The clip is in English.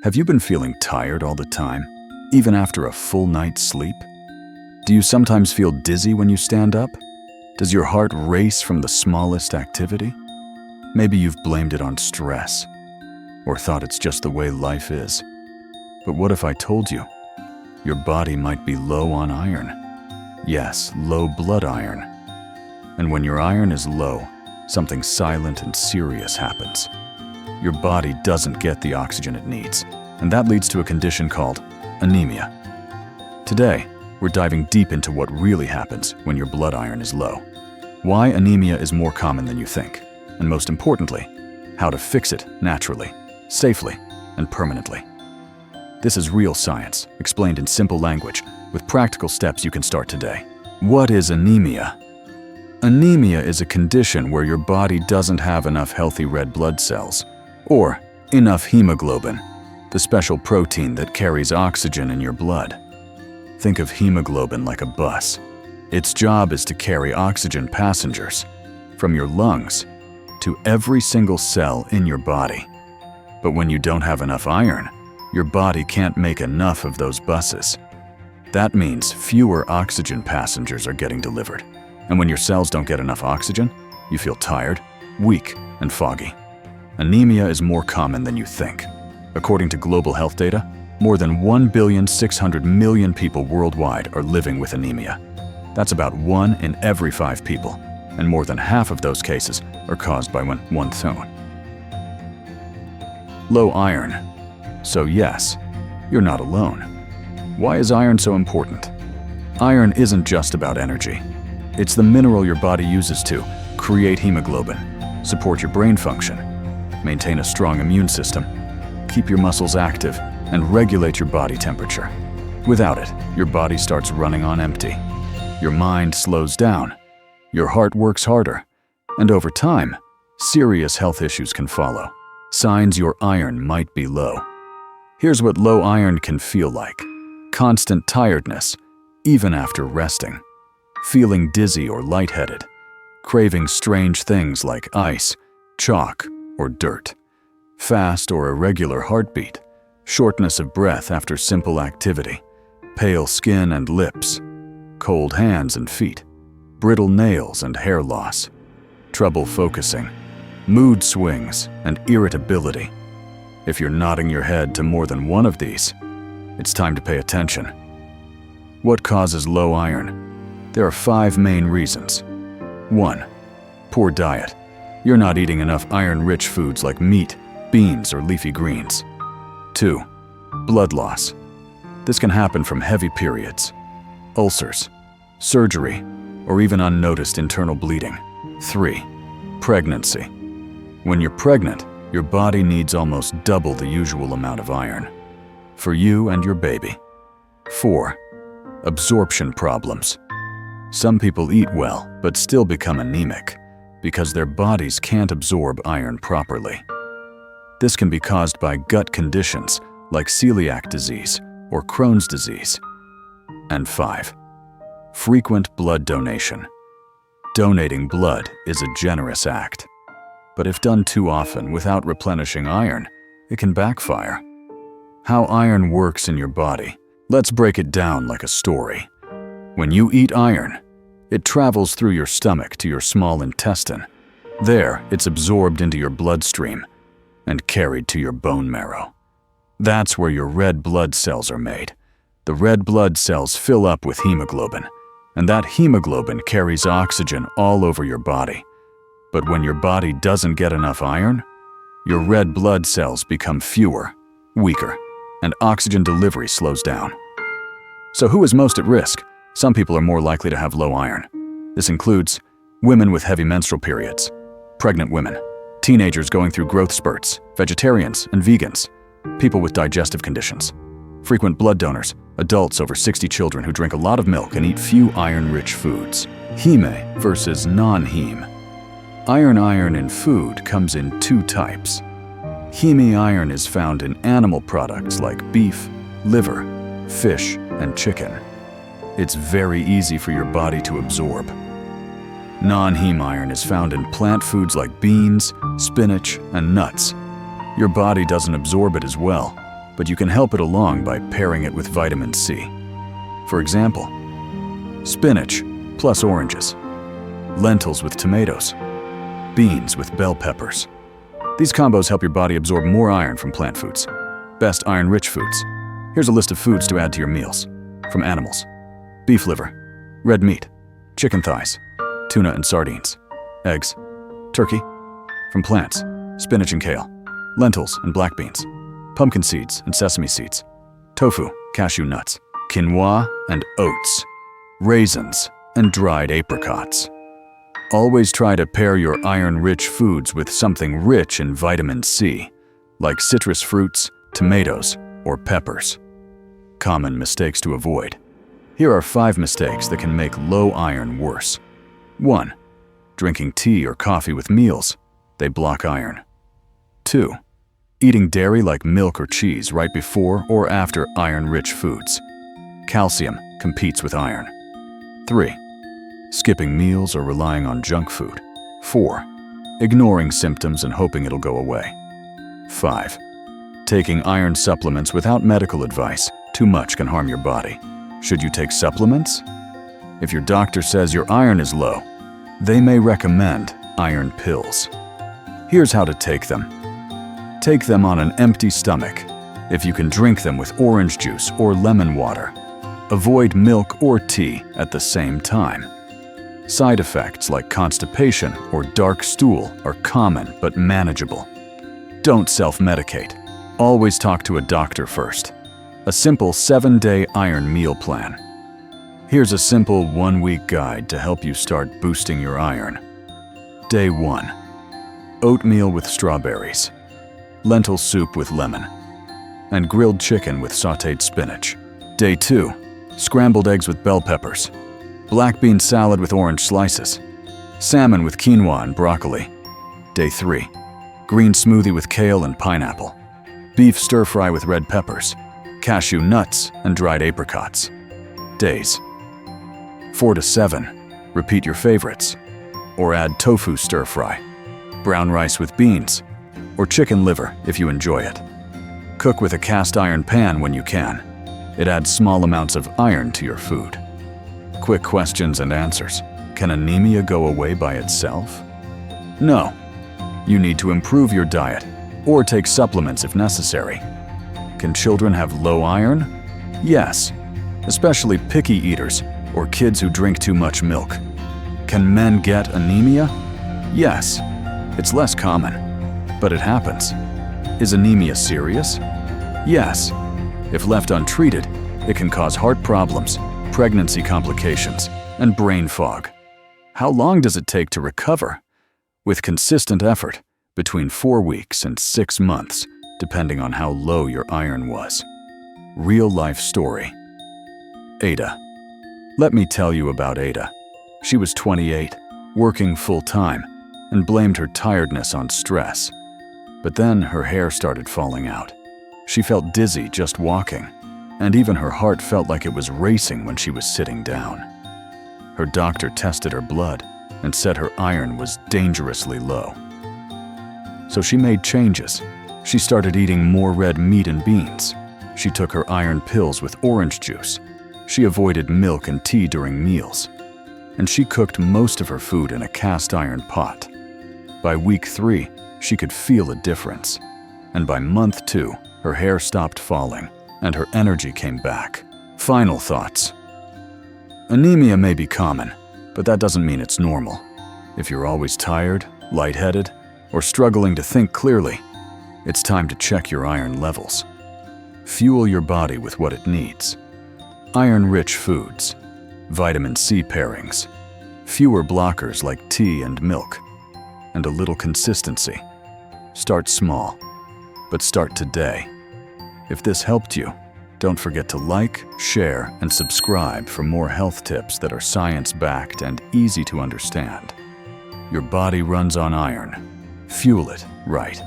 Have you been feeling tired all the time, even after a full night's sleep? Do you sometimes feel dizzy when you stand up? Does your heart race from the smallest activity? Maybe you've blamed it on stress, or thought it's just the way life is. But what if I told you your body might be low on iron? Yes, low blood iron. And when your iron is low, something silent and serious happens. Your body doesn't get the oxygen it needs, and that leads to a condition called anemia. Today, we're diving deep into what really happens when your blood iron is low, why anemia is more common than you think, and most importantly, how to fix it naturally, safely, and permanently. This is real science, explained in simple language, with practical steps you can start today. What is anemia? Anemia is a condition where your body doesn't have enough healthy red blood cells, or enough hemoglobin, the special protein that carries oxygen in your blood. Think of hemoglobin like a bus. Its job is to carry oxygen passengers from your lungs to every single cell in your body. But when you don't have enough iron, your body can't make enough of those buses. That means fewer oxygen passengers are getting delivered. And when your cells don't get enough oxygen, you feel tired, weak, and foggy. Anemia is more common than you think. According to global health data, more than 1,600,000,000 people worldwide are living with anemia. That's about 1 in every 5 people, and more than half of those cases are caused by one thing. Low iron. So yes, you're not alone. Why is iron so important? Iron isn't just about energy. It's the mineral your body uses to create hemoglobin, support your brain function, maintain a strong immune system, keep your muscles active, and regulate your body temperature. Without it, your body starts running on empty. Your mind slows down, your heart works harder, and over time, serious health issues can follow. Signs your iron might be low. Here's what low iron can feel like: constant tiredness, even after resting, feeling dizzy or lightheaded, craving strange things like ice, chalk, or dirt, fast or irregular heartbeat, shortness of breath after simple activity, pale skin and lips, cold hands and feet, brittle nails and hair loss, trouble focusing, mood swings, and irritability. If you're nodding your head to more than one of these, it's time to pay attention. What causes low iron? There are 5 main reasons. 1. Poor diet. You're not eating enough iron-rich foods like meat, beans, or leafy greens. 2. Blood loss. This can happen from heavy periods, ulcers, surgery, or even unnoticed internal bleeding. 3. Pregnancy. When you're pregnant, your body needs almost double the usual amount of iron for you and your baby. 4. Absorption problems. Some people eat well but still become anemic because their bodies can't absorb iron properly. This can be caused by gut conditions like celiac disease or Crohn's disease. And 5. Frequent blood donation. Donating blood is a generous act, but if done too often without replenishing iron, it can backfire. How iron works in your body. Let's break it down like a story. When you eat iron, it travels through your stomach to your small intestine. There, it's absorbed into your bloodstream and carried to your bone marrow. That's where your red blood cells are made. The red blood cells fill up with hemoglobin, and that hemoglobin carries oxygen all over your body. But when your body doesn't get enough iron, your red blood cells become fewer, weaker, and oxygen delivery slows down. So who is most at risk? Some people are more likely to have low iron. This includes women with heavy menstrual periods, pregnant women, teenagers going through growth spurts, vegetarians and vegans, people with digestive conditions, frequent blood donors, adults over 60 children who drink a lot of milk and eat few iron-rich foods. Heme versus non-heme. Iron in food comes in 2 types. Heme iron is found in animal products like beef, liver, fish, and chicken. It's very easy for your body to absorb. Non-heme iron is found in plant foods like beans, spinach, and nuts. Your body doesn't absorb it as well, but you can help it along by pairing it with vitamin C. For example, spinach plus oranges, lentils with tomatoes, beans with bell peppers. These combos help your body absorb more iron from plant foods. Best iron-rich foods. Here's a list of foods to add to your meals. From animals: beef liver, red meat, chicken thighs, tuna and sardines, eggs, turkey. From plants: spinach and kale, lentils and black beans, pumpkin seeds and sesame seeds, tofu, cashew nuts, quinoa and oats, raisins and dried apricots. Always try to pair your iron-rich foods with something rich in vitamin C, like citrus fruits, tomatoes, or peppers. Common mistakes to avoid. Here are 5 mistakes that can make low iron worse. 1. Drinking tea or coffee with meals. They block iron. 2. Eating dairy like milk or cheese right before or after iron-rich foods. Calcium competes with iron. 3. Skipping meals or relying on junk food. 4. Ignoring symptoms and hoping it'll go away. 5. Taking iron supplements without medical advice. Too much can harm your body. Should you take supplements? If your doctor says your iron is low, they may recommend iron pills. Here's how to take them. Take them on an empty stomach. If you can, drink them with orange juice or lemon water. Avoid milk or tea at the same time. Side effects like constipation or dark stool are common but manageable. Don't self-medicate. Always talk to a doctor first. A simple 7-day iron meal plan. Here's a simple 1-week guide to help you start boosting your iron. Day 1. Oatmeal with strawberries, lentil soup with lemon, and grilled chicken with sautéed spinach. Day 2. Scrambled eggs with bell peppers, black bean salad with orange slices, salmon with quinoa and broccoli. Day 3. Green smoothie with kale and pineapple, beef stir-fry with red peppers, cashew nuts and dried apricots. Days 4 to 7. Repeat your favorites, or add tofu stir-fry, brown rice with beans, or chicken liver if you enjoy it. Cook with a cast iron pan when you can. It adds small amounts of iron to your food. Quick questions and answers. Can anemia go away by itself? No. You need to improve your diet or take supplements if necessary. Can children have low iron? Yes, especially picky eaters or kids who drink too much milk. Can men get anemia? Yes. It's less common, but it happens. Is anemia serious? Yes. If left untreated, it can cause heart problems, pregnancy complications, and brain fog. How long does it take to recover? With consistent effort, between 4 weeks and 6 months, depending on how low your iron was. Real-life story. Ada. Let me tell you about Ada. She was 28, working full-time, and blamed her tiredness on stress. But then her hair started falling out. She felt dizzy just walking, and even her heart felt like it was racing when she was sitting down. Her doctor tested her blood and said her iron was dangerously low. So she made changes. She started eating more red meat and beans. She took her iron pills with orange juice. She avoided milk and tea during meals. And she cooked most of her food in a cast iron pot. By week 3, she could feel a difference. And by month 2, her hair stopped falling and her energy came back. Final thoughts. Anemia may be common, but that doesn't mean it's normal. If you're always tired, lightheaded, or struggling to think clearly, it's time to check your iron levels. Fuel your body with what it needs. Iron-rich foods, vitamin C pairings, fewer blockers like tea and milk, and a little consistency. Start small, but start today. If this helped you, don't forget to like, share, and subscribe for more health tips that are science-backed and easy to understand. Your body runs on iron. Fuel it right.